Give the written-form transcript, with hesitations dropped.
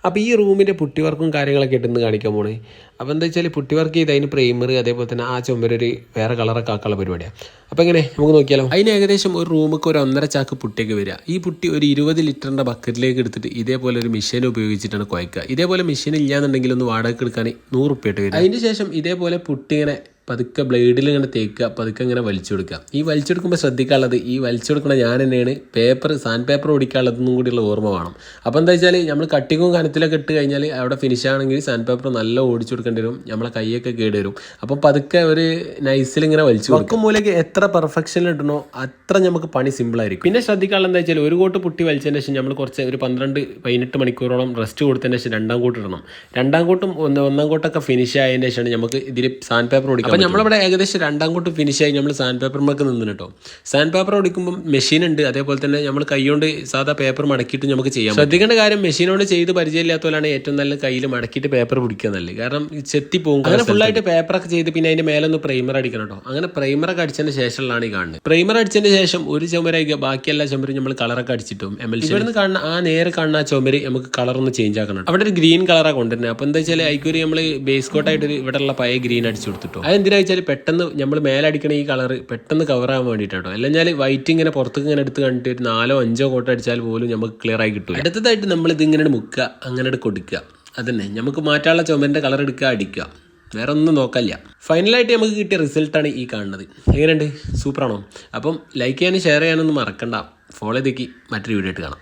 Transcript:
അപ്പോൾ ഈ റൂമിൻ്റെ പുട്ടി വർക്കും കാര്യങ്ങളൊക്കെ ഇട്ടെന്ന് കാണിക്കാൻ പോണേ. അപ്പോൾ എന്താ വെച്ചാൽ പുട്ടി വർക്ക് ചെയ്ത് അതിന് പ്രൈമർ അതേപോലെ തന്നെ ആ ചുമരൊരു വേറെ കളറൊക്കെ ആക്കാനുള്ള പരിപാടിയാണ്. അപ്പോൾ എങ്ങനെ നമുക്ക് നോക്കിയാലോ. അതിന് ഏകദേശം ഒരു റൂമൊക്കെ ഒരു 1.5 ചാക്ക് പുട്ടിയൊക്കെ വരിക. ഈ പുട്ടി ഒരു 20 ലിറ്ററിൻ്റെ ബക്കറ്റിലേക്ക് എടുത്തിട്ട് ഇതേപോലെ ഒരു മെഷീൻ ഉപയോഗിച്ചിട്ടാണ് കുഴക്കുക. ഇതേപോലെ മെഷീൻ ഇല്ലാന്നുണ്ടെങ്കിൽ ഒന്ന് വാടക എടുക്കാൻ 100 റുപ്യ വരും. അതിന് ശേഷം ഇതേപോലെ പുട്ടി ഇങ്ങനെ പതുക്കെ ബ്ലേഡിൽ ഇങ്ങനെ തേക്കുക, പതുക്കെ ഇങ്ങനെ വലിച്ചു കൊടുക്കുക. ഈ വലിച്ചെടുക്കുമ്പോൾ ശ്രദ്ധിക്കാനുള്ളത് ഈ വലിച്ചെടുക്കണ ഞാൻ തന്നെയാണ് സാൻഡ് പേപ്പർ ഓടിക്കാനുള്ളതെന്നും കൂടിയുള്ള ഓർമ്മ വേണം. അപ്പോൾ എന്താ വെച്ചാൽ നമ്മൾ കട്ടിങ്ങും കനത്തിലൊക്കെ ഇട്ട് കഴിഞ്ഞാൽ അവിടെ ഫിനിഷ് ആണെങ്കിൽ സാൻഡ് പേപ്പർ നല്ല ഓടിച്ചു കൊടുക്കേണ്ടി വരും, നമ്മളെ കൈയൊക്കെ കേട് വരും. അപ്പം പതുക്കെ ഒരു നൈസിൽ ഇങ്ങനെ വലിച്ചു കൊടുക്കും. മൂലയ്ക്ക് എത്ര പെർഫെക്ഷനിൽ ഇടണോ അത്ര നമുക്ക് പണി സിമ്പിളായിരിക്കും. പിന്നെ ശ്രദ്ധിക്കാനുള്ള എന്താ വെച്ചാൽ ഒരു കോട്ട് പുട്ടി വലിച്ചതിന് ശേഷം നമ്മൾ കുറച്ച് ഒരു 12-18 മണിക്കൂറോളം റെസ്റ്റ് കൊടുത്തതിന് ശേഷം 2ാം കോട്ട് ഇടണം. 2ാം കോട്ടും 1ാം കോട്ടൊക്കെ ഫിനിഷ് ആയതിന് ശേഷമാണ് നമുക്ക് ഇതിൽ സാൻഡ് പേപ്പർ ഓടിക്കാം. അപ്പോൾ നമ്മളിവിടെ ഏകദേശം 2ാം കോട്ട് ഫിനിഷ് ആയി നമ്മൾ സാൻഡ് പേപ്പറിലേക്ക് നിന്ന് കേട്ടോ. സാൻഡ് പേപ്പർ ഓടിക്കുമ്പോൾ മെഷീൻ ഉണ്ട്, അതേപോലെ തന്നെ നമ്മൾ കൈകൊണ്ട് സാധാ പേപ്പർ മടക്കിയിട്ട് നമുക്ക് ചെയ്യാം. ശ്രദ്ധിക്കേണ്ട കാര്യം മെഷീനോട് ചെയ്ത് പരിചയമില്ലാത്തവരാണ് ഏറ്റവും നല്ല കയ്യിൽ മടക്കിയിട്ട് പേപ്പർ പിടിക്കുക നല്ലത്. കാരണം ചെത്തിപ്പോകും. അങ്ങനെ ഫുള്ളായിട്ട് പേപ്പറൊക്കെ ചെയ്ത് പിന്നെ അതിൻ്റെ മേലെ ഒന്ന് പ്രൈമർ അടിക്കണം കേട്ടോ. അങ്ങനെ പ്രൈമറൊക്കെ അടിച്ചതിന് ശേഷമുള്ളതാണ് ഈ കാണുന്നത്. പ്രൈമർ അടിച്ചതിന് ശേഷം ഒരു ചുമരായി ബാക്കി എല്ലാ ചുമരും നമ്മൾ കളറൊക്കെ അടിച്ചിട്ടും ഇവിടുന്ന് കാണുന്ന നേരെ കാണുന്ന ആ ചുമര് നമുക്ക് കളറൊന്ന് ചേഞ്ച് ആക്കണം. അവിടെ ഒരു ഗ്രീൻ കളറാണ് കൊണ്ടുവരുന്നത്. അപ്പോൾ എന്താ വെച്ചാൽ അതിക്കൊരു നമ്മൾ ബേസ് കോട്ടായിട്ട് ഇവിടെയുള്ള പഴയ ഗ്രീൻ അടിച്ചു കൊടുത്തിട്ടു. അതെന്തിനാ വെച്ചാൽ പെട്ടെന്ന് നമ്മൾ മേലടിക്കണ ഈ കളർ പെട്ടെന്ന് കവറാകാൻ വേണ്ടിയിട്ടോ. അല്ലെങ്കിൽ വൈറ്റ് ഇങ്ങനെ പുറത്തേക്ക് ഇങ്ങനെ എടുത്ത് കണ്ടിട്ട് ഒരു 4-5 കോട്ട അടിച്ചാൽ പോലും നമുക്ക് ക്ലിയർ ആയി കിട്ടും. അടുത്തതായിട്ട് നമ്മൾ ഇതിങ്ങനെ മുക്കുക, അങ്ങനെ കൊടുക്കുക. അതന്നെ നമുക്ക് മാറ്റാനുള്ള ചുമരിൻ്റെ കളർ എടുക്കുക, അടിക്കുക, വേറെ ഒന്നും നോക്കാനില്ല. ഫൈനലായിട്ട് നമുക്ക് കിട്ടിയ റിസൾട്ടാണ് ഈ കാണുന്നത്. എങ്ങനെയുണ്ട്? സൂപ്പറാണോ? അപ്പം ലൈക്ക് ചെയ്യാനും ഷെയർ ചെയ്യാനൊന്നും മറക്കണ്ട. ഫോളോ ചെയ്തേക്ക് മറ്റൊരു വീഡിയോ ആയിട്ട് കാണാം.